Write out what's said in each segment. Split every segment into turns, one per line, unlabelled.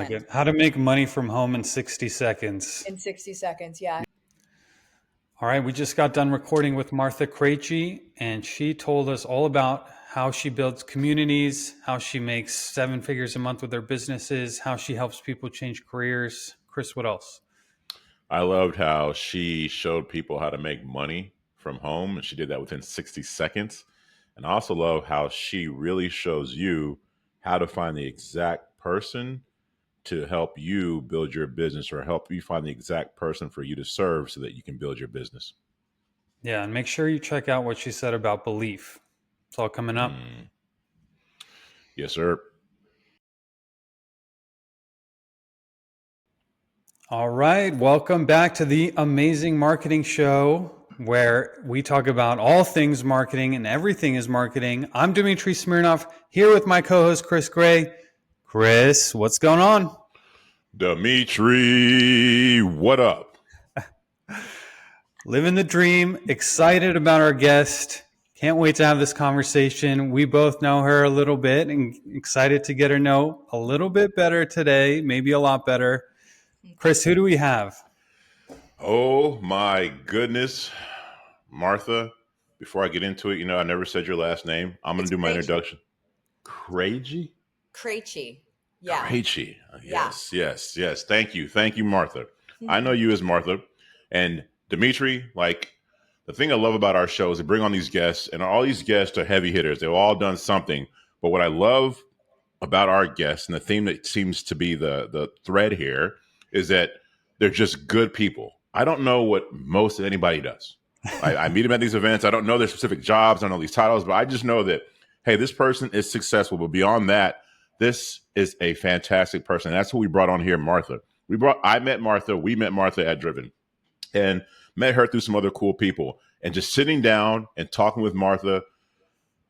like
end
it. How to make money from home in 60 seconds.
in 60 seconds. Yeah.
All right, we just got done recording with Martha Krejci, and she told us all about how she builds communities, how she makes 7 figures a month with her businesses, how she helps people change careers. Chris, what else?
I loved how she showed people how to make money from home, and she did that within 60 seconds. And I also love how she really shows you how to find the exact person to help you build your business or help you find the exact person for you to serve so that you can build your business.
Yeah, and make sure you check out what she said about belief. It's all coming up.
Yes, sir.
All right, welcome back to the Amazing Marketing Show, where we talk about all things marketing and everything is marketing. I'm Dmitry Smirnov, here with my co-host Chris Gray. Chris, what's going on?
Dimitri, what up?
Living the dream, excited about our guest. Can't wait to have this conversation. We both know her a little bit and excited to get her know a little bit better today, maybe a lot better. Chris, who do we have?
Oh my goodness, Martha. Before I get into it, I never said your last name. I'm going
It's
to do my
Krejci.
introduction. Krejci?
Krejci. Yeah.
Krejci.
Yeah.
Yes. Thank you, Martha. I know you as Martha. And Dimitri, like, the thing I love about our show is they bring on these guests, and all these guests are heavy hitters. They've all done something. But what I love about our guests, and the theme that seems to be the thread here, is that they're just good people. I don't know what most anybody does. I meet them at these events. I don't know their specific jobs. I don't know these titles, but I just know that, hey, this person is successful. But beyond that, this is a fantastic person. That's who we brought on here, Martha. I met Martha. We met Martha at Driven, and met her through some other cool people. And just sitting down and talking with Martha,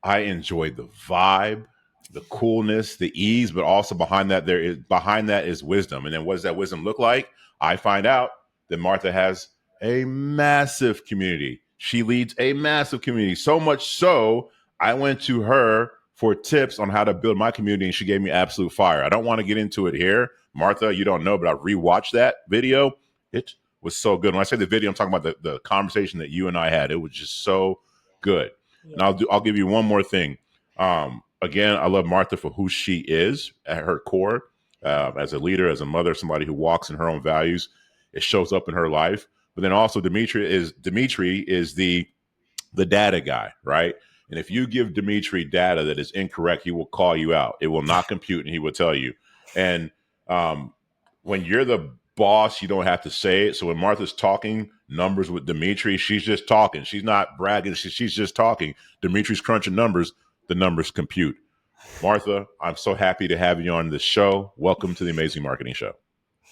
I enjoyed the vibe, the coolness, the ease, but also behind that is wisdom. And then what does that wisdom look like? I find out that Martha has a massive community. She leads a massive community, so much so I went to her for tips on how to build my community, and she gave me absolute fire. I don't want to get into it here, Martha. You don't know, but I rewatched that video. It was so good. When I say the video, I'm talking about the conversation that you and I had. It was just so good.
Yeah.
And I'll give you one more thing. Again, I love Martha for who she is at her core, as a leader, as a mother, somebody who walks in her own values. It shows up in her life. But then also Dimitri is the data guy, right? And if you give Dimitri data that is incorrect, he will call you out. It will not compute, and he will tell you. And when you're the boss, you don't have to say it. So when Martha's talking numbers with Dimitri, she's just talking. She's not bragging. She's just talking. Dimitri's crunching numbers. The numbers compute. Martha, I'm so happy to have you on the show. Welcome to the Amazing Marketing Show.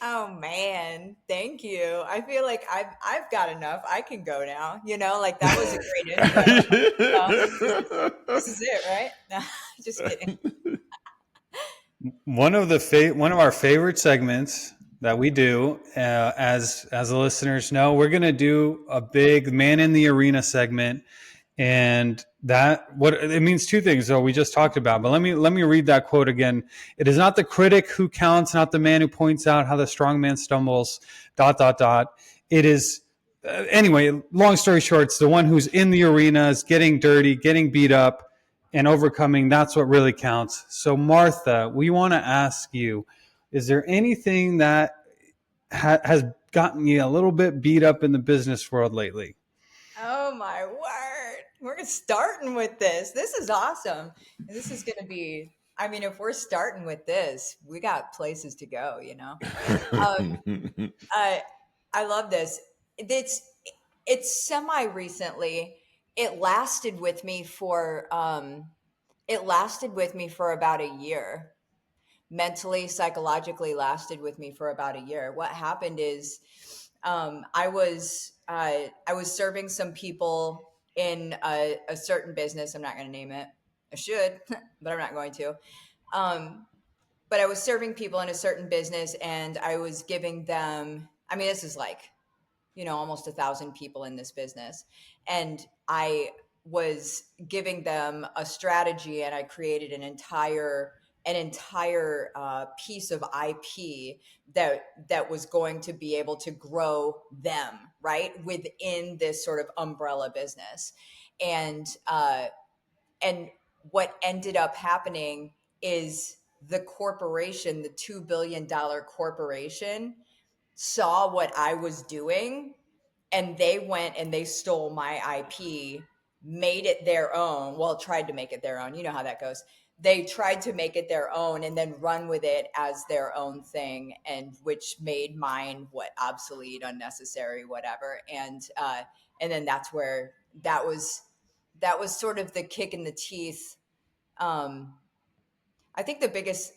Oh man, thank you. I feel like I've got enough. I can go now. Like that was a great intro. This is it, right? No, just kidding.
One of our favorite segments that we do, as the listeners know, we're going to do a big man in the arena segment, and that what it means two things. Though we just talked about, but let me read that quote again. It is not the critic who counts, not the man who points out how the strong man stumbles. ... It is. Anyway, long story short, it's the one who's in the arenas, getting dirty, getting beat up, and overcoming. That's what really counts. So Martha, we want to ask you, is there anything that has gotten you a little bit beat up in the business world lately?
Oh my word. We're starting with this. This is awesome. This is going to be, if we're starting with this, we got places to go, I love this. It's semi recently. It lasted with me for about a year. Mentally, psychologically lasted with me for about a year. What happened is I was serving some people in a certain business. I'm not going to name it. I should, but I'm not going to. But I was serving people in a certain business, and I was giving them, this is like, almost 1,000 people in this business. And I was giving them a strategy, and I created an entire an entire piece of IP that was going to be able to grow them right within this sort of umbrella business, and and what ended up happening is the corporation, the $2 billion corporation, saw what I was doing, and they went and they stole my IP, made it their own. Well, tried to make it their own. You know how that goes. They tried to make it their own and then run with it as their own thing, and which made mine what obsolete, unnecessary, whatever. And then that's where that was sort of the kick in the teeth. Um, I think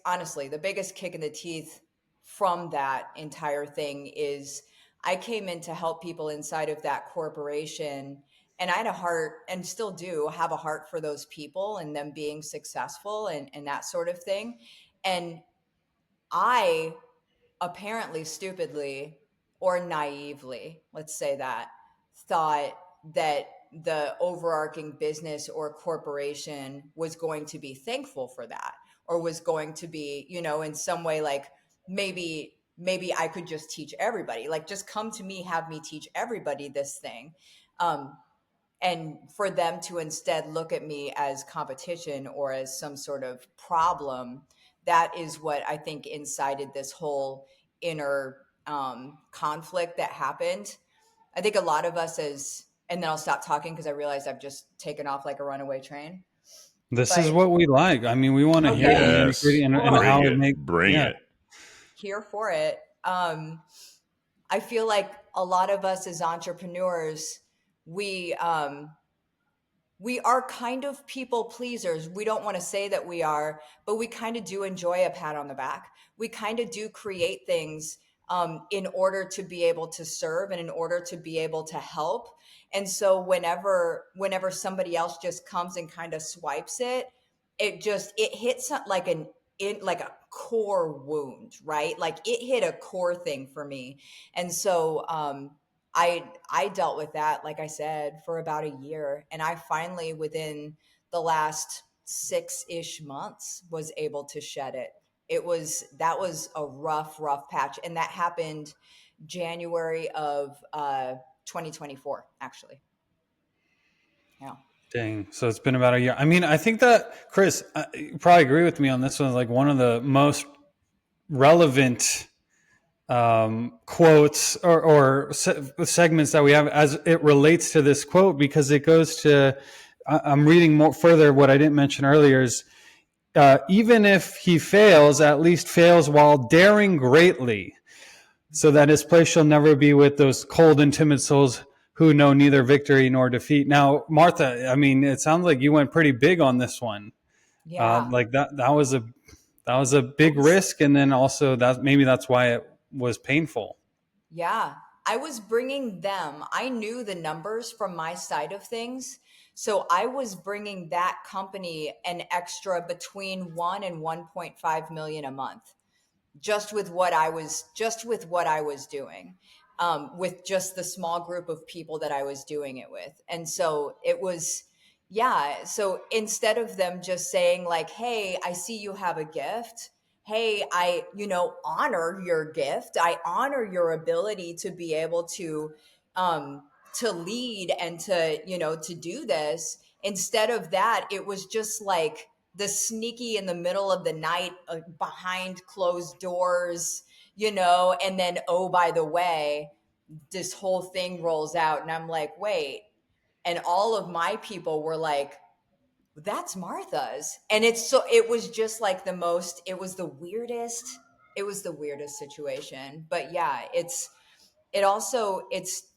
honestly, the biggest kick in the teeth from that entire thing is I came in to help people inside of that corporation. And I had a heart, and still do have a heart, for those people and them being successful and that sort of thing. And I apparently stupidly or naively, let's say that, thought that the overarching business or corporation was going to be thankful for that, or was going to be, in some way, like, maybe I could just teach everybody, like, just come to me, have me teach everybody this thing. Um, and for them to instead look at me as competition or as some sort of problem, that is what I think incited this whole inner conflict that happened. I think a lot of us and then I'll stop talking because I realize I've just taken off like a runaway train.
This is
But
what we like. I mean, we want to hear the
okay,
nitty gritty
Yes.
and
cool.
Bring
how it
it.
makes.
Bring
Yeah.
it.
Here for it. I feel like a lot of us as entrepreneurs, we we are kind of people pleasers. We don't want to say that we are, but we kind of do enjoy a pat on the back. We kind of do create things in order to be able to serve and in order to be able to help. And so whenever somebody else just comes and kind of swipes it, it hits like a core wound, right? Like, it hit a core thing for me. And so I dealt with that, like I said, for about a year. And I finally, within the last 6-ish months, was able to shed it. That was a rough patch. And that happened January of 2024, actually. Yeah.
Dang. So it's been about a year. I mean, I think that, Chris, you probably agree with me on this one. Like, one of the most relevant quotes or segments that we have as it relates to this quote, because it goes to, I'm reading more further. What I didn't mention earlier is, even if he fails, at least fails while daring greatly, so that his place shall never be with those cold and timid souls who know neither victory nor defeat. Now, Martha, I mean, it sounds like you went pretty big on this one.
Yeah.
Like that was a big risk, and then also that's why it was painful.
Yeah, I was bringing them. I knew the numbers from my side of things. So I was bringing that company an extra between 1 and 1.5 million a month, just with what I was doing, with just the small group of people that I was doing it with. And so it was, yeah. So instead of them just saying like, "Hey, I see you have a gift. Hey, I, honor your gift. I honor your ability to be able um, to lead and to do this." Instead of that, it was just like the sneaky in the middle of the night, behind closed doors, and then, oh, by the way, this whole thing rolls out. And I'm like, wait. And all of my people were like, that's Martha's. And it was just like it was the weirdest situation. But yeah, it also, it's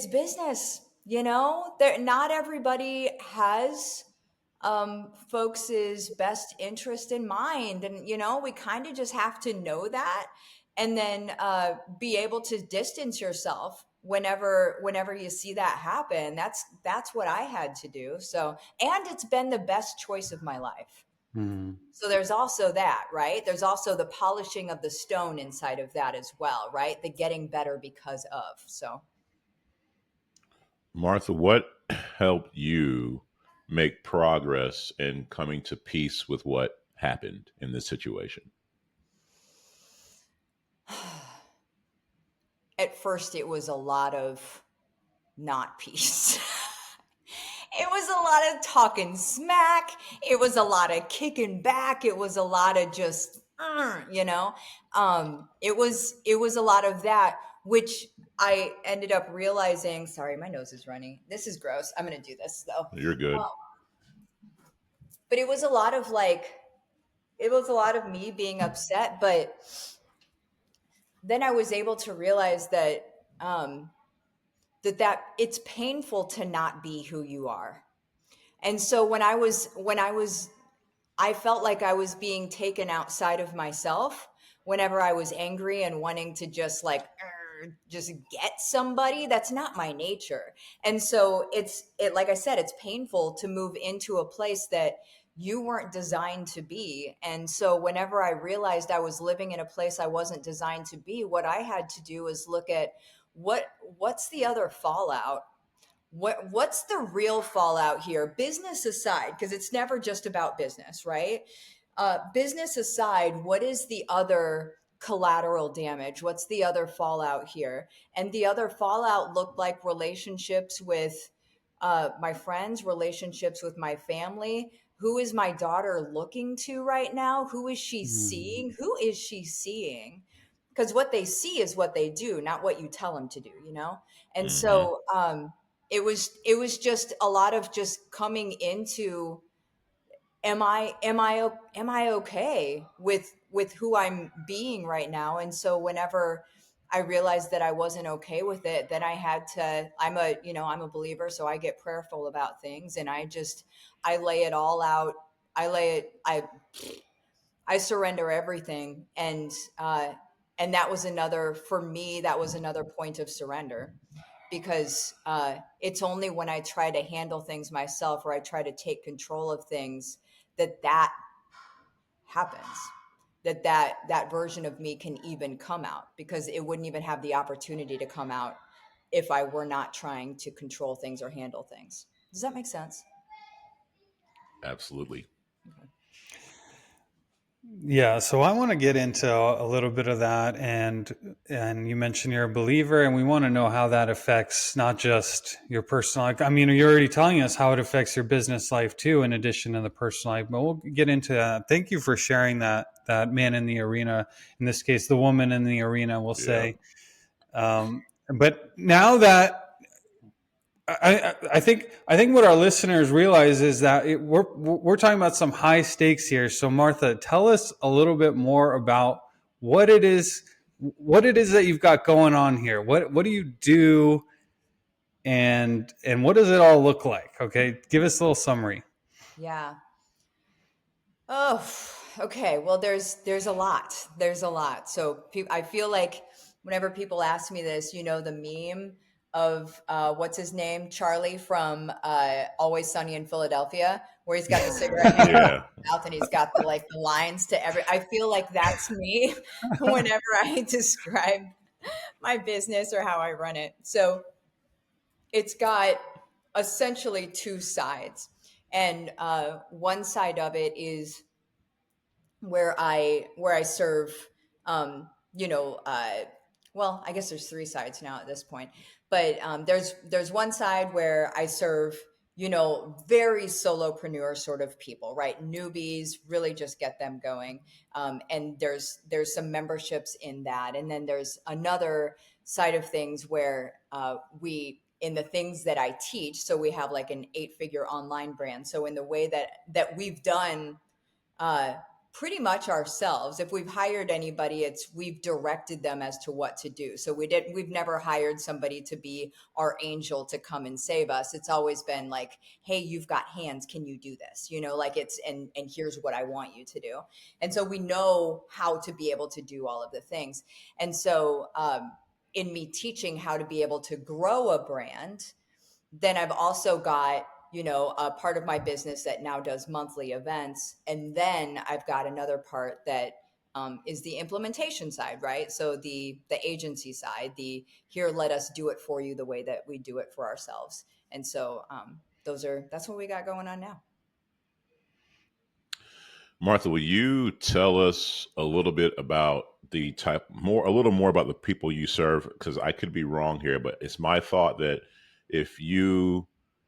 business, there, not everybody has folks' best interest in mind. And we kind of just have to know that, and then be able to distance yourself whenever you see that happen. That's what I had to do. So, and it's been the best choice of my life.
Mm.
So there's also that, right? There's also the polishing of the stone inside of that as well, right? The getting better because of. So
Martha, what helped you make progress in coming to peace with what happened in this situation?
At first, it was a lot of not peace. It was a lot of talking smack. It was a lot of kicking back. It was a lot of just, you know, it was a lot of that, which I ended up realizing. Sorry, my nose is running. This is gross. I'm gonna do this though.
You're good.
But it was a lot of like, it was a lot of me being upset. But then I was able to realize that that it's painful to not be who you are. And so when I was I felt like I was being taken outside of myself whenever I was angry and wanting to just like just get somebody. That's not my nature. And so it like I said, it's painful to move into a place that you weren't designed to be. And so whenever I realized I was living in a place I wasn't designed to be, what I had to do is look at what's the other fallout, what's the real fallout here, business aside, because it's never just about business, right? Business aside, what is the other collateral damage? What's the other fallout here? And the other fallout looked like relationships with my friends, relationships with my family. Who is my daughter looking to right now? Who is she seeing? Who is she seeing? Because what they see is what they do, not what you tell them to do, you know? And
Hmm.
so it was just a lot of just coming into, am I okay with who I'm being right now? And so whenever I realized that I wasn't okay with it, then I had to, I'm a believer, so I get prayerful about things, and I lay it all out. I surrender everything. And that was another, for me, that was another point of surrender, because it's only when I try to handle things myself, or I try to take control of things, that happens, that version of me can even come out, because it wouldn't even have the opportunity to come out if I were not trying to control things or handle things. Does that make sense?
Absolutely.
Okay.
Yeah, so I want to get into a little bit of that, and you mentioned you're a believer, and we want to know how that affects not just your personal life. I mean, you're already telling us how it affects your business life too, in addition to the personal life. But we'll get into that. Thank you for sharing that man in the arena. In this case, the woman in the arena. We'll
Yeah.
say. But now that I think what our listeners realize is that we're talking about some high stakes here. So Martha, tell us a little bit more about what it is that you've got going on here. What do you do, and what does it all look like? Okay, give us a little summary.
Yeah. Oh, okay. Well, there's a lot. There's a lot. So I feel like whenever people ask me this, the meme of what's his name, Charlie from Always Sunny in Philadelphia, where he's got the cigarette hanging out of
Yeah.
his mouth and he's got the lines to every. I feel like that's me whenever I describe my business or how I run it. So it's got essentially two sides, and one side of it is where I serve, um, you know, uh, well, I guess there's three sides now at this point, but there's one side where I serve, very solopreneur sort of people, right? Newbies, really just get them going, and there's some memberships in that, and then there's another side of things where we in the things that I teach. So we have like an 8-figure online brand. So in the way that we've done uh, pretty much ourselves. If we've hired anybody, we've directed them as to what to do. So we've never hired somebody to be our angel to come and save us. It's always been like, hey, you've got hands, can you do this? Like and here's what I want you to do. And so we know how to be able to do all of the things. And so in me teaching how to be able to grow a brand, then I've also got, a part of my business that now does monthly events. And then I've got another part that is the implementation side, right? So the agency side, the here, let us do it for you the way that we do it for ourselves. And so that's what we got going on now.
Martha, will you tell us a little bit about a little more about the people you serve? Because I could be wrong here, but it's my thought that if you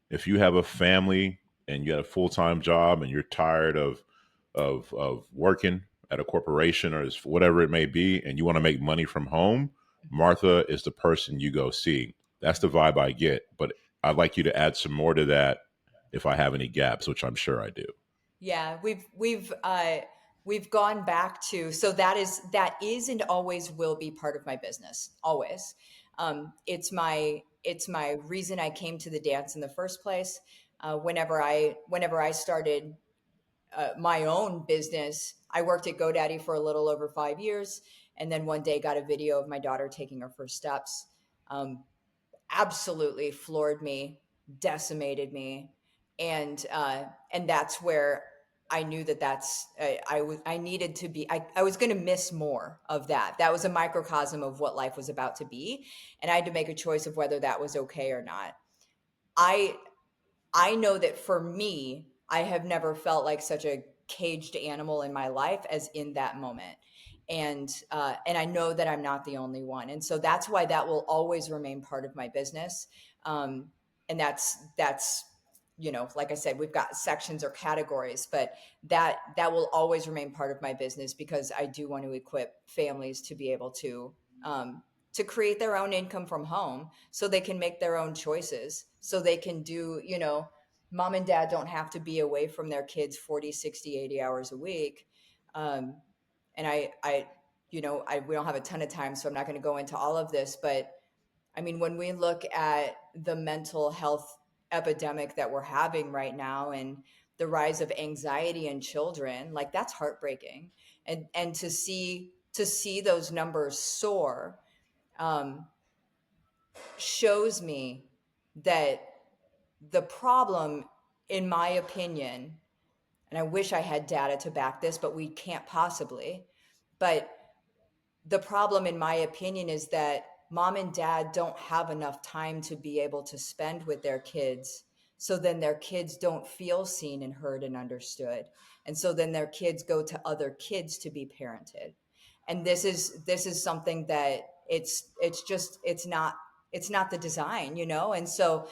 if you have a family and you have a full time job and you're tired of working at a corporation or whatever it may be, and you want to make money from home, Martha is the person you go see. That's the vibe I get. But I'd like you to add some more to that if I have any gaps, which I'm sure I do.
Yeah, we've gone back to, so that is and always will be part of my business, always. It's my reason I came to the dance in the first place. Whenever I started my own business, I worked at GoDaddy for a little over 5 years, and then one day got a video of my daughter taking her first steps. Um, Absolutely floored me, decimated me, and that's where I knew I needed to be. I was going to miss more of that. That was a microcosm of what life was about to be, and I had to make a choice of whether that was okay or not. I I know that for me, I have never felt like such a caged animal in my life as in that moment. And I know that I'm not the only one. And so that's why that will always remain part of my business. Um, and that's, like I said, we've got sections or categories, but that will always remain part of my business because I do want to equip families to be able to create their own income from home so they can make their own choices, so they can do, mom and dad don't have to be away from their kids 40, 60, 80 hours a week. um, and we don't have a ton of time, so I'm not going to go into all of this, but I mean, when we look at the mental health epidemic that we're having right now and the rise of anxiety in children, like, that's heartbreaking. And to see those numbers soar, um, shows me that the problem, in my opinion, and I wish I had data to back this, but we can't possibly. But the problem, in my opinion, is that mom and dad don't have enough time to be able to spend with their kids. So then their kids don't feel seen and heard and understood. And so then their kids go to other kids to be parented. And this is something that it's not the design, And so,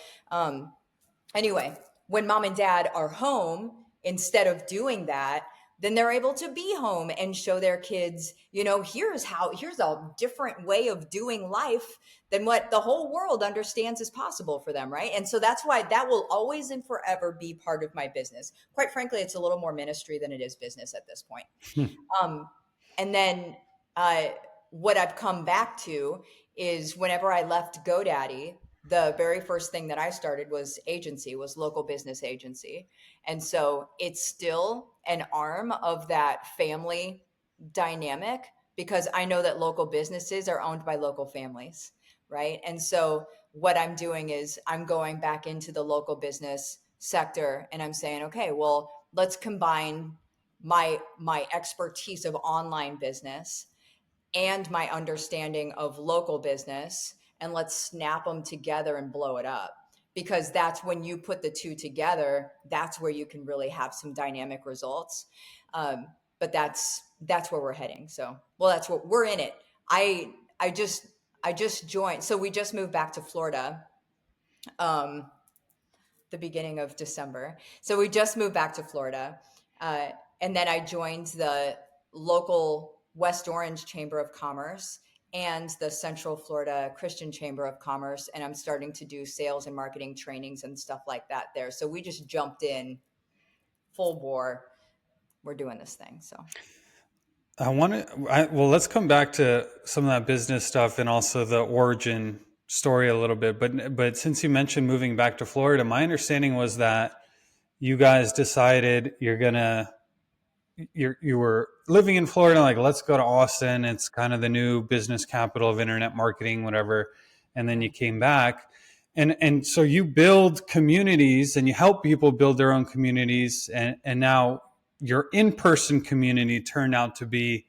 anyway, when mom and dad are home, instead of doing that, then they're able to be home and show their kids, here's a different way of doing life than what the whole world understands is possible for them, right? And so that's why that will always and forever be part of my business. Quite frankly, it's a little more ministry than it is business at this point. Um, and then uh, what I've come back to is whenever I left GoDaddy, the very first thing that I started was local business agency. And so it's still an arm of that family dynamic because I know that local businesses are owned by local families, right? And so what I'm doing is I'm going back into the local business sector and I'm saying, okay, well, let's combine my expertise of online business and my understanding of local business, and let's snap them together and blow it up, because that's when you put the two together, that's where you can really have some dynamic results. But that's where we're heading. So, well, that's what we're in it. I just joined, so we just moved back to Florida the beginning of December. So we just moved back to Florida. Uh, and then I joined the local West Orange Chamber of Commerce and the Central Florida Christian Chamber of Commerce. And I'm starting to do sales and marketing trainings and stuff like that there. So we just jumped in full bore. We're doing this thing. So
well, let's come back to some of that business stuff and also the origin story a little bit. But since you mentioned moving back to Florida, my understanding was that you guys decided you were living in Florida, like, let's go to Austin. It's kind of the new business capital of internet marketing, whatever. And then you came back. And so you build communities and you help people build their own communities. And now your in-person community turned out to be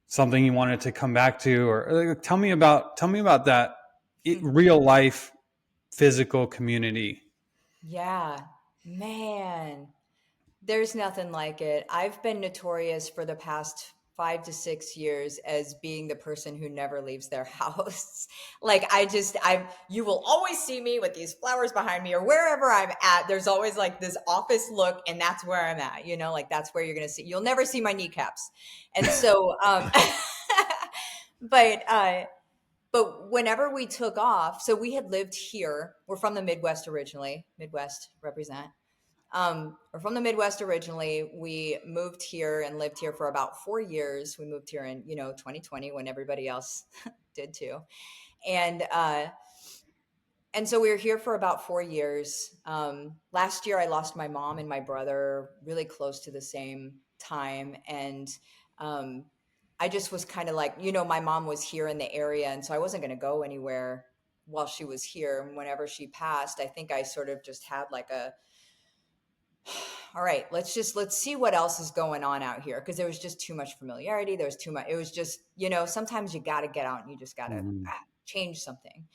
something you wanted to come back to, or tell me about that real life physical community.
Yeah, man. There's nothing like it. I've been notorious for the past 5 to 6 years as being the person who never leaves their house. Like you will always see me with these flowers behind me or wherever I'm at. There's always like this office look, and that's where I'm at. Like that's where you're gonna see. You'll never see my kneecaps, and so, but whenever we took off, so we had lived here. We're from the Midwest originally. Midwest represent. We're from the Midwest originally. We moved here and lived here for about 4 years. We moved here in 2020 when everybody else did too, and so we were here for about 4 years. Last year, I lost my mom and my brother really close to the same time, and um, I just was kind of like, my mom was here in the area, and so I wasn't going to go anywhere while she was here. And whenever she passed, I think I sort of just had like a, all right, let's see what else is going on out here, because there was just too much familiarity. There was too much. It was just, sometimes you got to get out and you just got to
Mhm.
change something.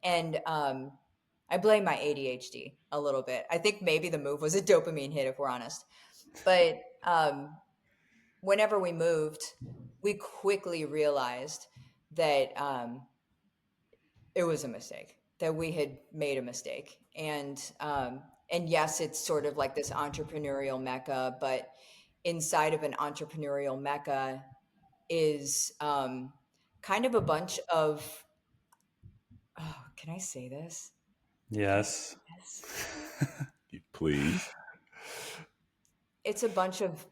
And I blame my ADHD a little bit. I think maybe the move was a dopamine hit, if we're honest. But whenever we moved, we quickly realized that it was a mistake, that we had made a mistake. And yes, it's sort of like this entrepreneurial mecca, but inside of an entrepreneurial mecca is kind of a bunch of, oh, can I say this? Can I
Yes.
say this?
Please.
It's a bunch of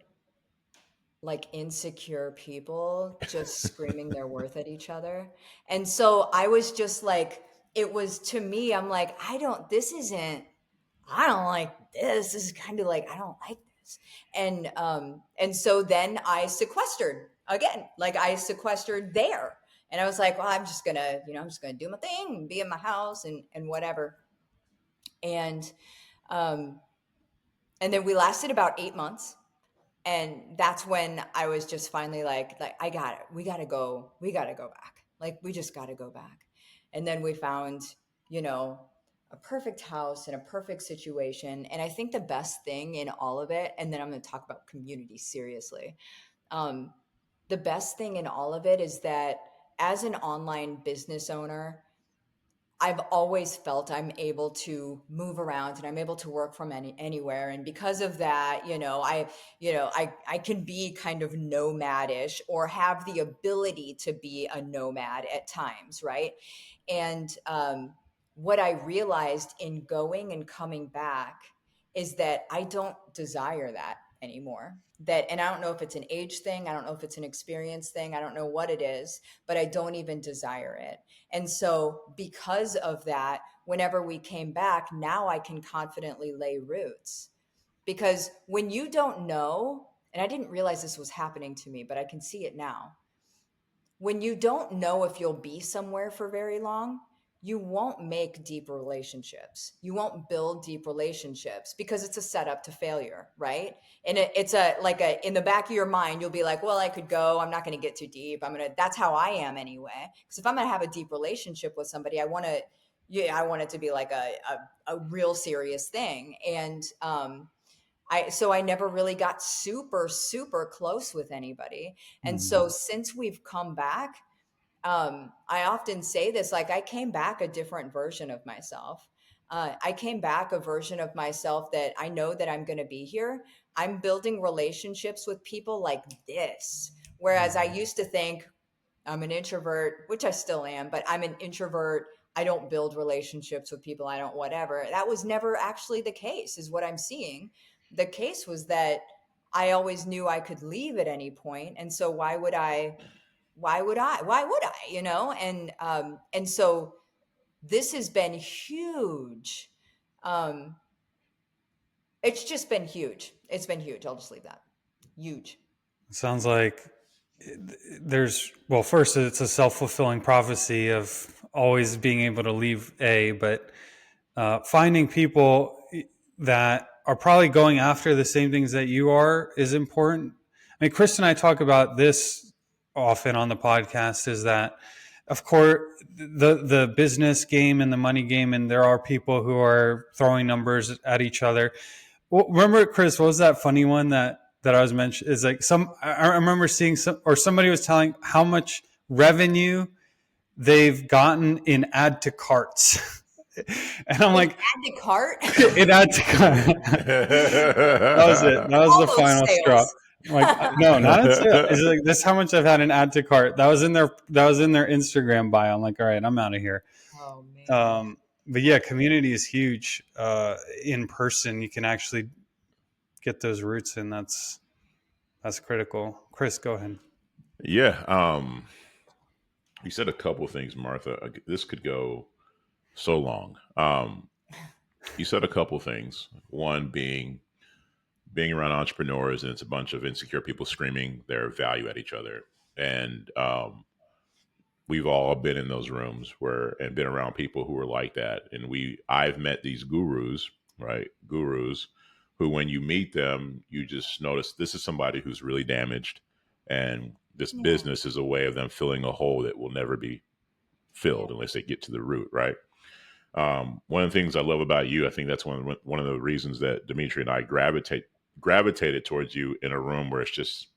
like insecure people just screaming their worth at each other. And so I was just like, it was to me, I'm like, I don't like this. This is kind of like, I don't like this. And so then I sequestered again, like I sequestered there. And I was like, well, I'm just gonna do my thing and be in my house and whatever. And um and then we lasted about 8 months, and that's when I was just finally like I got it. We got to go back. Like we just got to go back. And then we found, you know, a perfect house and a perfect situation. And I think the best thing in all of it, and then I'm going to talk about community seriously. Um, the best thing in all of it is that as an online business owner, I've always felt I'm able to move around and I'm able to work from anywhere. And because of that, I can be kind of nomadish or have the ability to be a nomad at times, right? And what I realized in going and coming back is that I don't desire that anymore. And I don't know if it's an age thing, I don't know if it's an experience thing, I don't know what it is, but I don't even desire it. And so, because of that, whenever we came back, now I can confidently lay roots. Because when you don't know, and I didn't realize this was happening to me, but I can see it now. When you don't know if you'll be somewhere for very long, you won't make deep relationships. You won't build deep relationships because it's a setup to failure, right? And it's in the back of your mind, you'll be like, well, I could go, I'm not going to get too deep. That's how I am anyway. Because if I'm going to have a deep relationship with somebody, I want it to be like a real serious thing. And, so I never really got super, super close with anybody. And
Mhm.
so since we've come back, I often say this, like I came back a different version of myself. I came back a version of myself that I know that I'm going to be here. I'm building relationships with people like this. Whereas I used to think I'm an introvert, which I still am, but I'm an introvert. I don't build relationships with people. I don't, whatever. That was never actually the case, is what I'm seeing. The case was that I always knew I could leave at any point. And so why would I, and so this has been huge. um it's just been huge. It's been huge. I'll just leave that. Huge.
Sounds like well, first, it's a self fulfilling prophecy of always being able to leave but finding people that are probably going after the same things that you are is important. I mean, Chris and I talk about this often on the podcast, is that of course, the business game and the money game, and there are people who are throwing numbers at each other. Well, remember, Chris, what was that funny one that I was mentioning? Is like I remember seeing somebody was telling how much revenue they've gotten in add to carts. And I'm like,
add to cart.
it add to cart. That was it. That was
All
the
those
final straw.
sales.
I'm like, no, not in sale. It's like, this is how much I've had an add to cart. That was in their Instagram bio. I'm like, all right, I'm out of here.
Oh man.
But yeah, community is huge. In person, you can actually get those roots in. That's critical. Chris, go ahead.
Yeah. You said a couple things, Martha. This could go so long. You said a couple things. One being around entrepreneurs, and it's a bunch of insecure people screaming their value at each other. And we've all been in those rooms and been around people who are like that. And I've met these gurus, right? Gurus who, when you meet them, you just notice this is somebody who's really damaged, and this business is a way of them filling a hole that will never be filled unless they get to the root, right? One of the things I love about you, I think that's one of the reasons that Dimitri and I gravitated towards you in a room where it's just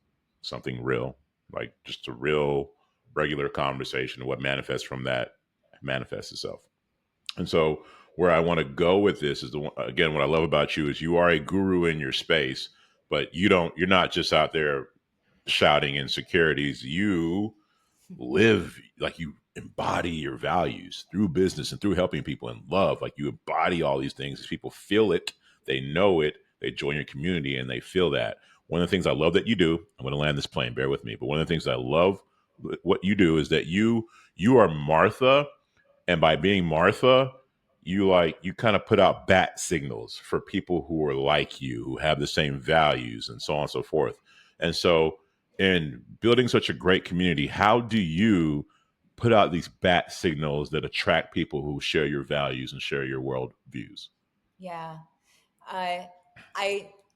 something real, like just a real regular conversation. What manifests from that manifests itself. And so where I want to go with this is again, what I love about you is you are a guru in your space, but you're not just out there shouting insecurities. You live, like, you embody your values through business and through helping people in love. Like, you embody all these things. People feel it, they know it, they join your community, and they feel that. One of the things I love that you do, I'm going to land this plane, bear with me, but one of the things I love what you do is that you are Martha, and by being Martha, you kind of put out bat signals for people who are like you, who have the same values, and so on and so forth. And so, in building such a great community, how do you put out these bat signals that attract people who share your values and share your world views?
Yeah. I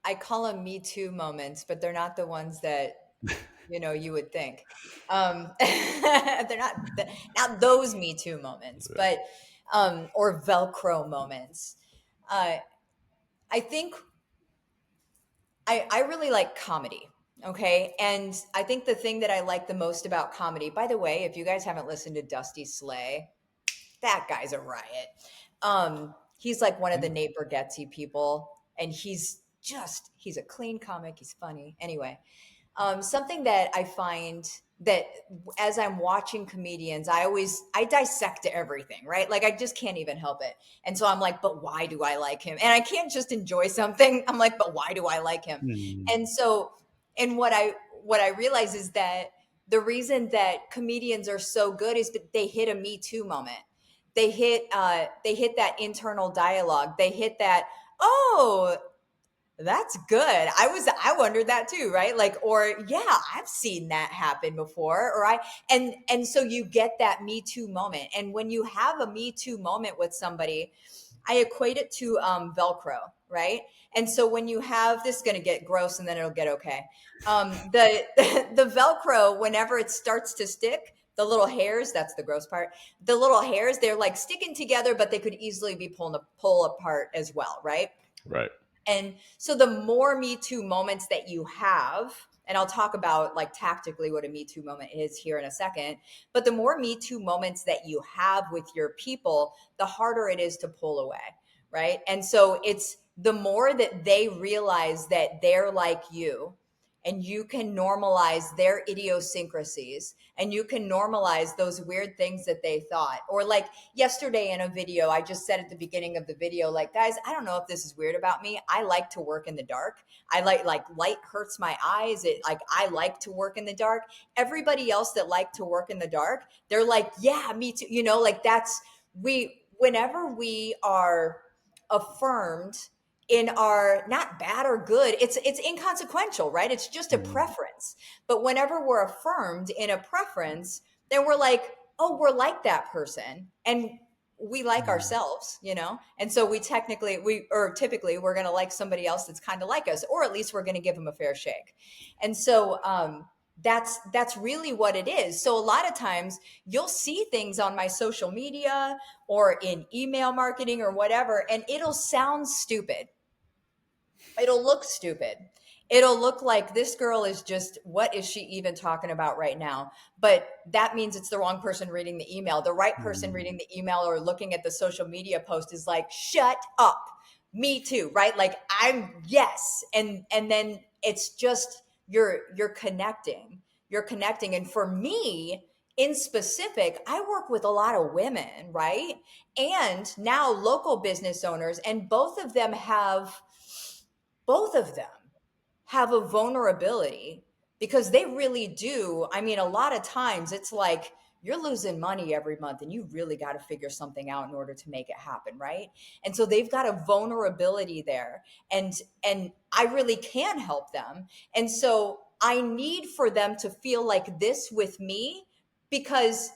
I call them Me Too moments, but they're not the ones that you would think. They're not those Me Too moments, but or Velcro moments. Uh, I think I really like comedy. Okay. And I think the thing that I like the most about comedy, by the way, if you guys haven't listened to Dusty Slay, that guy's a riot. He's like one of the Nate Bargatze people, and he's a clean comic. He's funny. Anyway, something that I find that as I'm watching comedians, I dissect everything, right? Like, I just can't even help it. And so I'm like, but why do I like him? And I can't just enjoy something. I'm like, but why do I like him? And so, and what I realize is that the reason that comedians are so good is that they hit a Me Too moment. They hit that internal dialogue. They hit that, oh, that's good. I wondered that too, right? Like, or yeah, I've seen that happen before. And so you get that Me Too moment. And when you have a Me Too moment with somebody, I equate it to Velcro, right? And so when you have this, is going to get gross, and then it'll get okay. The the Velcro, whenever it starts to stick, the little hairs, that's the gross part. The little hairs, they're like sticking together, but they could easily be pull apart as well, right?
Right.
And so the more Me Too moments that you have, and I'll talk about like tactically what a Me Too moment is here in a second, but the more Me Too moments that you have with your people, the harder it is to pull away, right? And so it's the more that they realize that they're like you, and you can normalize their idiosyncrasies, and you can normalize those weird things that they thought. Or like yesterday in a video, I just said at the beginning of the video, like, guys, I don't know if this is weird about me. I like to work in the dark. I like light hurts my eyes. I like to work in the dark. Everybody else that like to work in the dark, they're like, yeah, me too. Like whenever we are affirmed in our not bad or good, it's inconsequential, right? It's just a preference. But whenever we're affirmed in a preference, then we're like, oh, we're like that person, and we like ourselves, and so typically we're going to like somebody else that's kind of like us, or at least we're going to give them a fair shake. And so that's really what it is. So a lot of times you'll see things on my social media or in email marketing or whatever, and it'll sound stupid. It'll look stupid. It'll look like this girl is just, what is she even talking about right now? But that means it's the wrong person reading the email. The right person reading the email or looking at the social media post is like, shut up. Me too, right? Like I'm yes. And then it's just you're connecting. You're connecting. And for me, in specific, I work with a lot of women, right? And now local business owners, and both of them have a vulnerability because they really do. I mean, a lot of times it's like you're losing money every month and you really got to figure something out in order to make it happen, right? And so they've got a vulnerability there, and I really can help them. And so I need for them to feel like this with me, because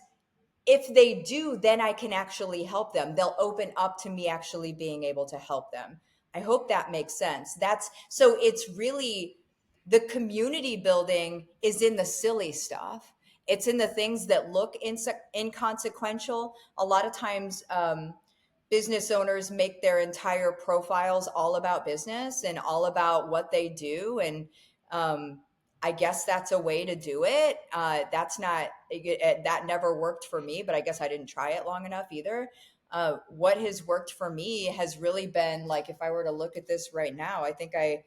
if they do, then I can actually help them. They'll open up to me actually being able to help them. I hope that makes sense. That's so it's really, the community building is in the silly stuff. It's in the things that look inconsequential. A lot of times, business owners make their entire profiles all about business and all about what they do. And I guess that's a way to do it. That's not, that never worked for me, but I guess I didn't try it long enough either. What has worked for me has really been like, if I were to look at this right now, I think I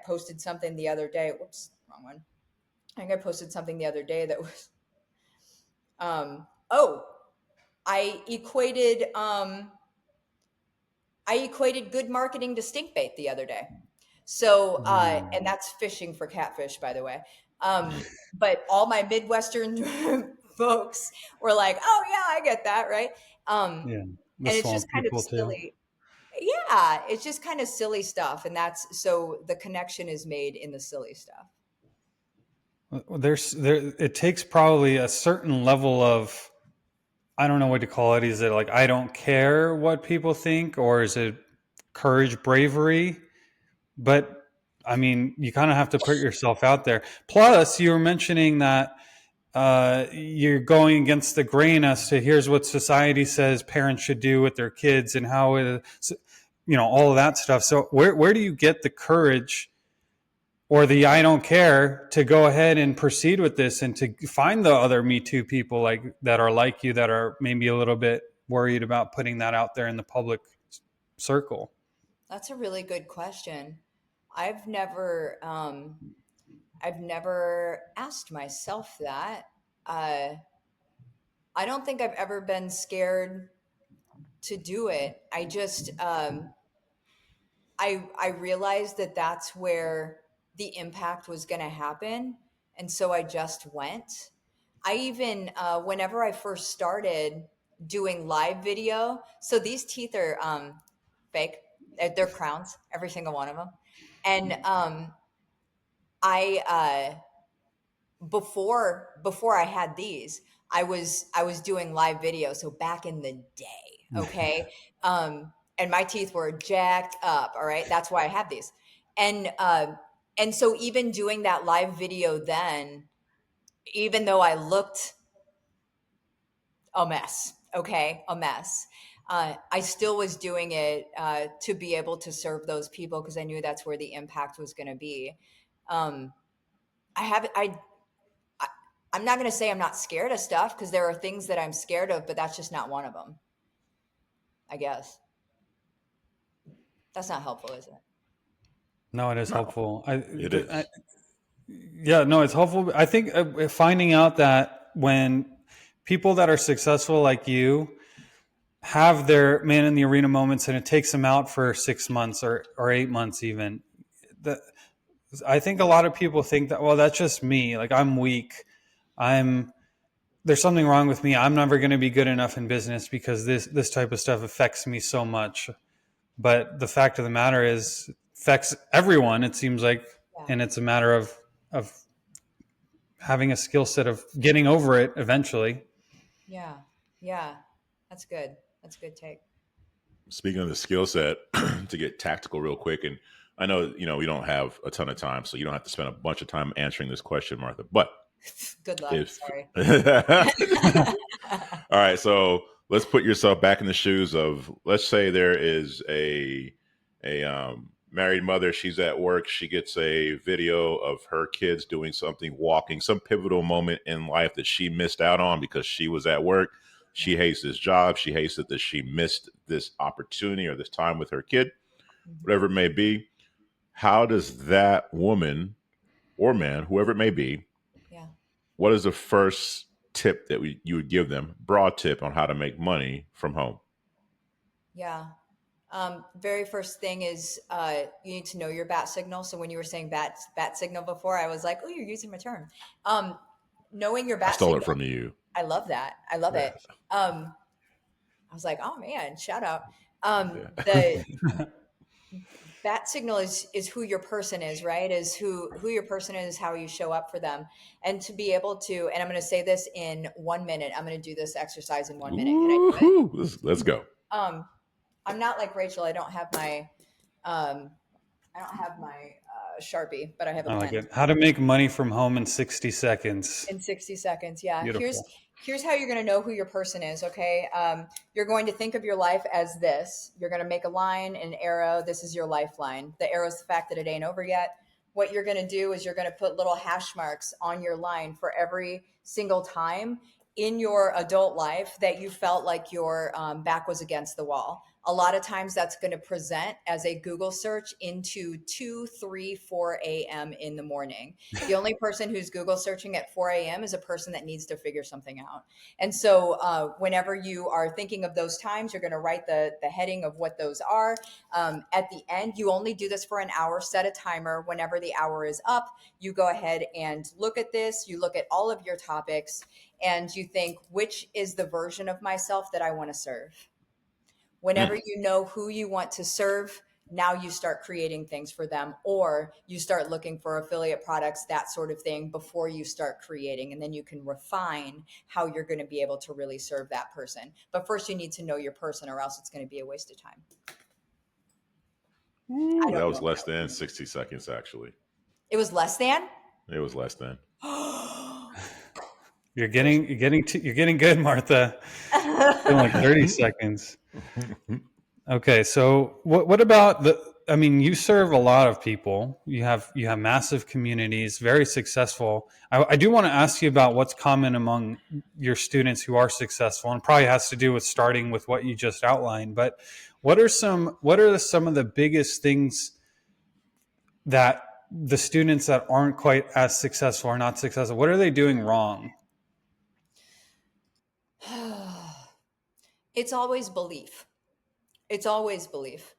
posted something the other day. Whoops, wrong one. I think I posted something the other day that was, oh, I equated, good marketing to stink bait the other day. So, and that's fishing for catfish, by the way. But all my Midwestern folks were like, "Oh yeah, I get that, right?"
Yeah. The
And it's
swamp
just kind of
people too.
silly. Yeah, it's just kind of silly stuff, and that's so the connection is made in the silly stuff.
It takes probably a certain level of, I don't know what to call it. Is it like, I don't care what people think, or is it courage, bravery? But I mean, you kind of have to put yourself out there. Plus, you were mentioning that you're going against the grain as to here's what society says parents should do with their kids and how it, all of that stuff. So where do you get the courage or the I don't care to go ahead and proceed with this and to find the other Me Too people like that are like you, that are maybe a little bit worried about putting that out there in the public circle?
That's a really good question. I've never, I've never asked myself that. Uh, I don't think I've ever been scared to do it. I realized that that's where the impact was going to happen, and so I just went. I even whenever I first started doing live video, so these teeth are fake. They're crowns, every single one of them, and I before I had these, I was doing live video. So back in the day, okay, and my teeth were jacked up. All right, that's why I have these, and and so even doing that live video then, even though I looked a mess, okay, a mess. I still was doing it to be able to serve those people because I knew that's where the impact was going to be. Um, I have I, I'm not going to say I'm not scared of stuff because there are things that I'm scared of, but that's just not one of them. I guess that's not helpful, is it?
No, it is
No,
helpful.
it is.
Yeah, no, it's helpful. I think finding out that when people that are successful like you have their man in the arena moments and it takes them out for 6 months or 8 months even, that I think a lot of people think that, well, that's just me. Like, I'm weak. I'm There's something wrong with me. I'm never going to be good enough in business because this type of stuff affects me so much. But the fact of the matter is, it affects everyone. It seems like,
Yeah,
and it's a matter of having a skill set of getting over it eventually.
yeah, yeah. That's good. That's a good take.
Speaking of the skill set, to get tactical real quick, and I know, we don't have a ton of time, so you don't have to spend a bunch of time answering this question, Martha. But
Good luck.
if
Sorry.
all right, so let's put yourself back in the shoes of, let's say there is a married mother. She's at work. She gets a video of her kids doing something, walking, some pivotal moment in life that she missed out on because she was at work. She hates this job. She hates it that she missed this opportunity or this time with her kid, whatever it may be. How does that woman or man, whoever it may be,
Yeah.
what is the first tip that you would give them, broad tip on how to make money from home?
Yeah. Very first thing is you need to know your bat signal. So when you were saying bat signal before, I was like, oh, you're using my term. Knowing your
I
bat
stole it
signal.
from you.
I love that. I love
Yeah.
it. I was like, oh man, shout out.
Yeah.
The bat signal is who your person is, right? Is who your person is, how you show up for them. And to be able to, and I'm going to say this in 1 minute. I'm going to do this exercise in 1 minute. Can I do it?
Let's go.
I'm not like Rachel. Um, I don't have my Sharpie, but I have a
I like
pen.
it. How to make money from home in 60 seconds.
In 60 seconds. Yeah.
Beautiful.
Here's how you're going to know who your person is. Okay. You're going to think of your life as this. You're going to make a line, an arrow. This is your lifeline. The arrow is the fact that it ain't over yet. What you're going to do is you're going to put little hash marks on your line for every single time in your adult life that you felt like your back was against the wall. A lot of times that's going to present as a Google search into 2, 3, 4 a.m. in the morning. The only person who's Google searching at 4 a.m. is a person that needs to figure something out. And so whenever you are thinking of those times, you're going to write the heading of what those are. At the end, you only do this for an hour, set a timer. Whenever the hour is up, you go ahead and look at this. You look at all of your topics and you think, which is the version of myself that I want to serve? Whenever you know who you want to serve, now you start creating things for them, or you start looking for affiliate products, that sort of thing, before you start creating. And then you can refine how you're going to be able to really serve that person. But first you need to know your person, or else it's going to be a waste of time.
Ooh, that was less than 60 seconds, actually.
It was less than?
It was less than.
You're getting good, Martha. Feeling like 30 seconds. Okay, so what about I mean, you serve a lot of people. You have massive communities, very successful. I do want to ask you about what's common among your students who are successful, and probably has to do with starting with what you just outlined. But what are some of the biggest things that the students that aren't quite as successful are not successful? What are they doing wrong?
It's always belief. It's always belief.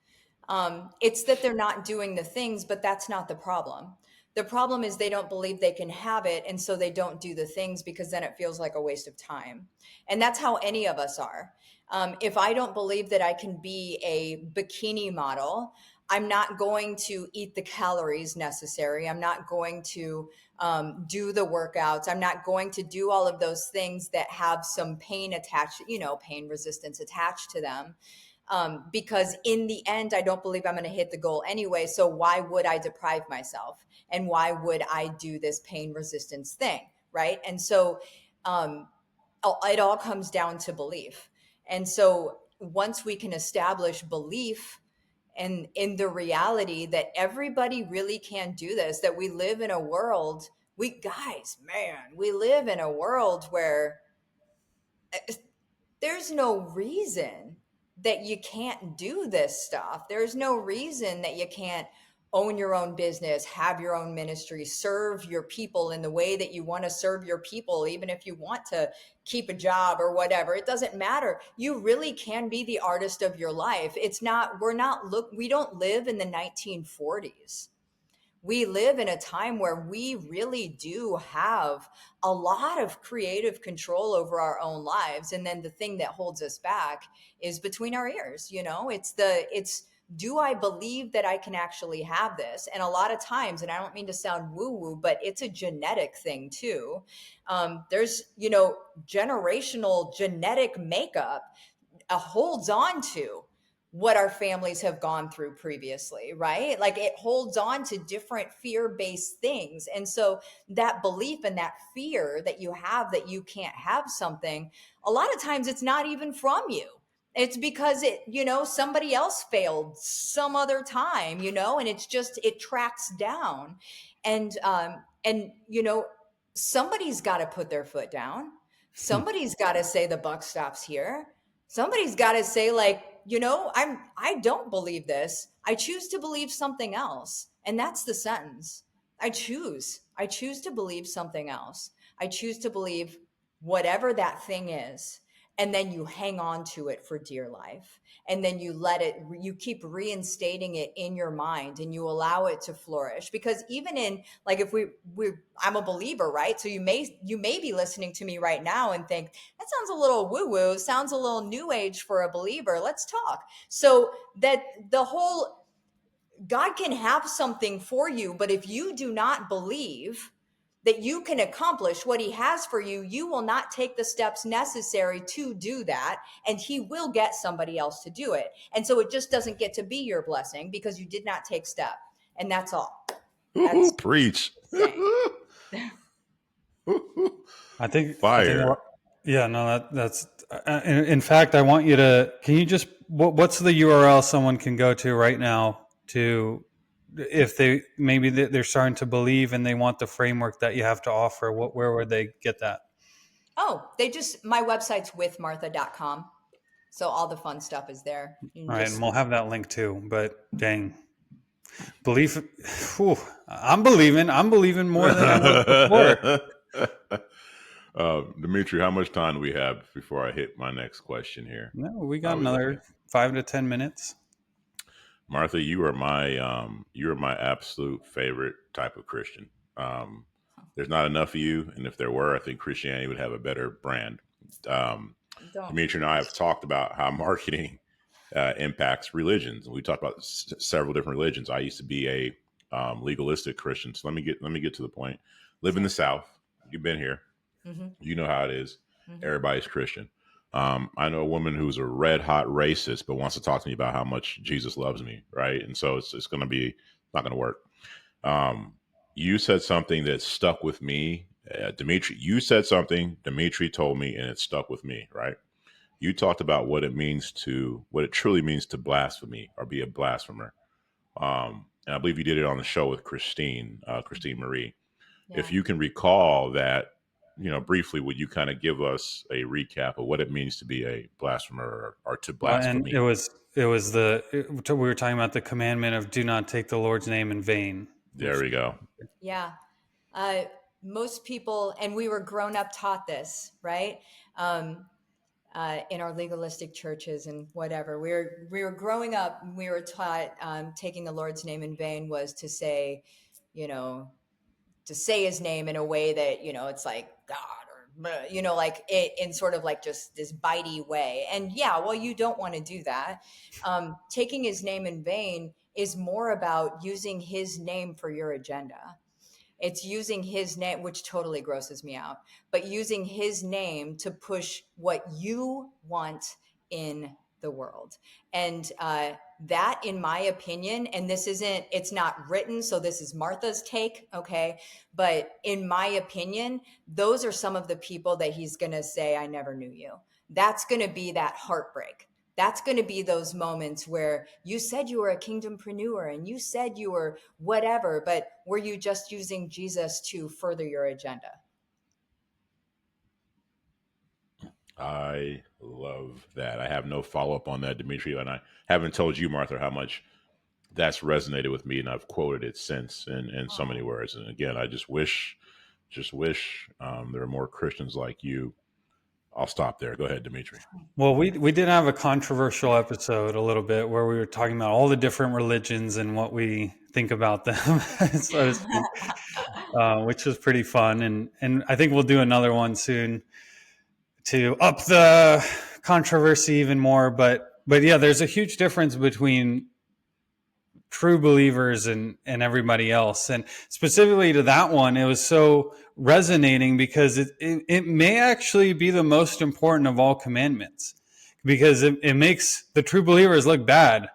It's that they're not doing the things, but that's not the problem. The problem is they don't believe they can have it, and so they don't do the things, because then it feels like a waste of time. And that's how any of us are. If I don't believe that I can be a bikini model, I'm not going to eat the calories necessary. I'm not going to do the workouts. I'm not going to do all of those things that have some pain attached, pain resistance attached to them. Because in the end, I don't believe I'm going to hit the goal anyway. So why would I deprive myself? And why would I do this pain resistance thing? Right. And so it all comes down to belief. And so once we can establish belief and in the reality that everybody really can do this, that we live in a world, we live in a world where there's no reason that you can't do this stuff. There's no reason that you can't own your own business, have your own ministry, serve your people in the way that you want to serve your people, even if you want to keep a job or whatever. It doesn't matter. You really can be the artist of your life. We don't live in the 1940s. We live in a time where we really do have a lot of creative control over our own lives. And then the thing that holds us back is between our ears. Do I believe that I can actually have this? And a lot of times, and I don't mean to sound woo woo, but it's a genetic thing too. There's, generational genetic makeup holds on to what our families have gone through previously, right? Like it holds on to different fear-based things. And so that belief and that fear that you have that you can't have something, a lot of times it's not even from you. It's because somebody else failed some other time, and it's just, it tracks down. And somebody's got to put their foot down. Somebody's got to say the buck stops here. Somebody's got to say, like, I don't believe this. I choose to believe something else. And that's the sentence. I choose to believe something else. I choose to believe whatever that thing is. And then you hang on to it for dear life. And then you keep reinstating it in your mind, and you allow it to flourish. Because even in, like, if I'm a believer, right? So you may be listening to me right now and think, that sounds a little woo-woo, sounds a little new age for a believer. Let's talk. So that the whole, God can have something for you, but if you do not believe that you can accomplish what he has for you, you will not take the steps necessary to do that, and he will get somebody else to do it. And so it just doesn't get to be your blessing because you did not take step. And that's all. That's
Preach.
I think
Fire.
yeah, no, that's in fact, I want you to, can you just, what's the URL someone can go to right now to, if they're starting to believe and they want the framework that you have to offer, where would they get that?
Oh, my website's withmartha.com. So all the fun stuff is there.
All right. And we'll have that link too, but dang, belief. Whew, I'm believing more than I was before.
Dimitri, how much time do we have before I hit my next question here?
No, we got another 5 to 10 minutes.
Martha, you are my absolute favorite type of Christian. There's not enough of you, and if there were, I think Christianity would have a better brand. Dimitri and I have talked about how marketing impacts religions. We talked about several different religions. I used to be a legalistic Christian. So let me get to the point. Live in the South. You've been here. Mm-hmm. You know how it is. Mm-hmm. Everybody's Christian. I know a woman who's a red hot racist, but wants to talk to me about how much Jesus loves me, right? And so it's going to be not going to work. You said something that stuck with me, Dimitri. You said something Dimitri told me, and it stuck with me, right? You talked about what it truly means to blaspheme or be a blasphemer. And I believe you did it on the show with Christine Marie. Yeah. If you can recall that, briefly, would you kind of give us a recap of what it means to be a blasphemer or to blaspheme?
And it was we were talking about the commandment of do not take the Lord's name in vain.
There we go.
Yeah. Most people, and we were grown up taught this, right? In our legalistic churches and whatever, we were growing up, we were taught taking the Lord's name in vain was to say, to say his name in a way that, it's like God, or, like it in sort of like just this bitey way. And yeah, well, you don't want to do that. Taking his name in vain is more about using his name for your agenda. It's using his name, which totally grosses me out, but using his name to push what you want in the world. And that, in my opinion, and it's not written, so this is Martha's take, okay? But in my opinion, those are some of the people that he's going to say, I never knew you. That's going to be that heartbreak. That's going to be those moments where you said you were a kingdompreneur and you said you were whatever, but were you just using Jesus to further your agenda?
I love that. I have no follow-up on that, Dimitri, and I haven't told you, Martha, how much that's resonated with me, and I've quoted it since in so many words. And again, I just wish there are more Christians like you. I'll stop there. Go ahead, Dimitri.
Well, we did have a controversial episode a little bit where we were talking about all the different religions and what we think about them, so to speak, which was pretty fun. And I think we'll do another one soon to up the controversy even more. But yeah, there's a huge difference between true believers and everybody else. And specifically to that one, it was so resonating because it may actually be the most important of all commandments. because it makes the true believers look bad.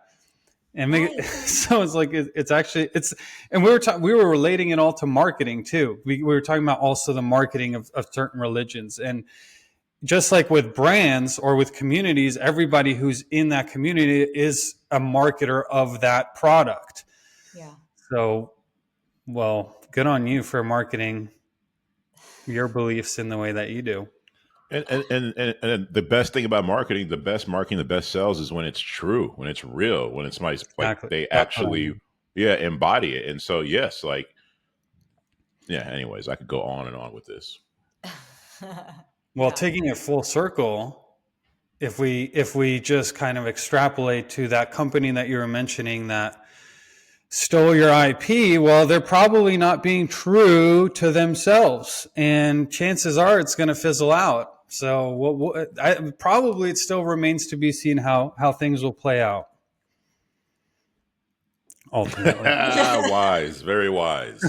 And make it,
Right.
so it's like it's actually it's and we were relating it all to marketing too. We were talking about also the marketing of certain religions, and just like with brands or with communities, everybody who's in that community is a marketer of that product.
Yeah.
So, well, good on you for marketing your beliefs in the way that you do.
And the best thing about marketing, the best marketing, the best sales is when it's true, when it's real, when it's like
Exactly.
they
That's what I
actually,
mean.
yeah, embody it. And so, yes, like, yeah, anyways, I could go on and on with this.
Well,
Yeah.
taking it full circle, if we just kind of extrapolate to that company that you were mentioning that stole your IP, well, they're probably not being true to themselves, and chances are it's going to fizzle out. So, probably it still remains to be seen how things will play out ultimately.
Wise, very wise.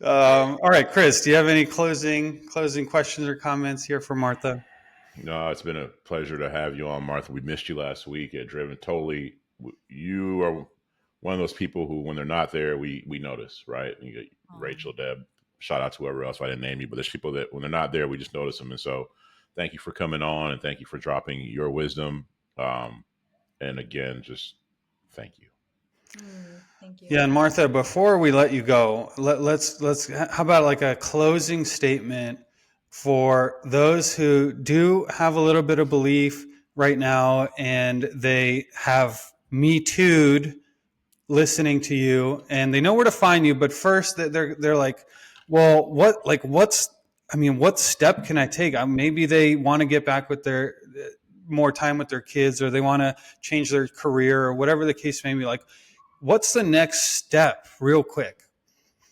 All right, Chris, do you have any closing questions or comments here for Martha?
No, it's been a pleasure to have you on, Martha. We missed you last week at Driven. Totally, you are one of those people who, when they're not there, we notice, right? You get Rachel, Deb, shout out to whoever else. I didn't name you, but there's people that when they're not there, we just notice them. And so, thank you for coming on, and thank you for dropping your wisdom. And again, just thank you.
Thank you.
Yeah, and Martha, before we let you go, let's how about like a closing statement for those who do have a little bit of belief right now and they have me too'd listening to you and they know where to find you, but first they're like, well, what step can I take? Maybe they want to get back with their more time with their kids, or they want to change their career, or whatever the case may be. Like, what's the next step, real quick?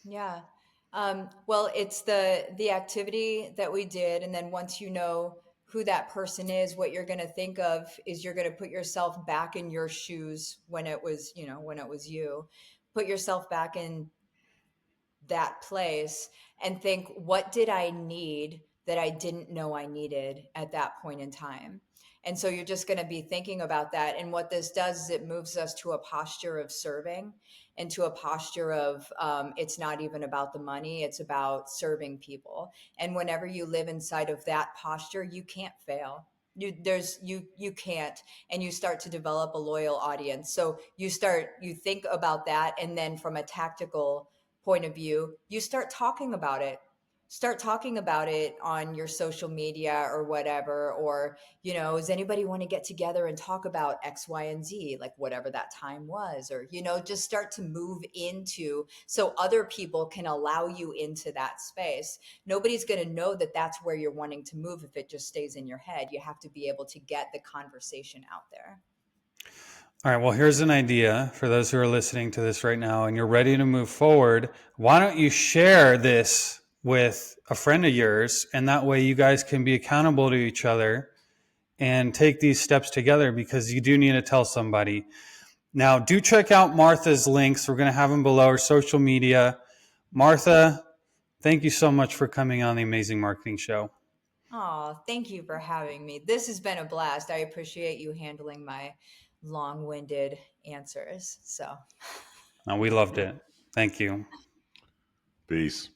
Yeah. Well, it's the activity that we did, and then once you know who that person is, what you're going to think of is you're going to put yourself back in your shoes when it was, when it was you. Put yourself back in that place and think, what did I need that I didn't know I needed at that point in time? And so you're just going to be thinking about that. And what this does is it moves us to a posture of serving and to a posture of it's not even about the money, it's about serving people. And whenever you live inside of that posture, you can't fail. You can't, and you start to develop a loyal audience. So you think about that, and then from a tactical point of view, you start talking about it on your social media or whatever. Or, does anybody want to get together and talk about X, Y, and Z, like whatever that time was? Or, just start to move into, so other people can allow you into that space. Nobody's going to know that that's where you're wanting to move if it just stays in your head. You have to be able to get the conversation out there.
All right, well, here's an idea for those who are listening to this right now and you're ready to move forward. Why don't you share this with a friend of yours, and that way you guys can be accountable to each other and take these steps together, because you do need to tell somebody. Now, do check out Martha's links. We're going to have them below, her social media. Martha, thank you so much for coming on the Amazing Marketing Show.
Oh, thank you for having me. This has been a blast. I appreciate you handling my long-winded answers. So
We loved it. Thank you.
Peace.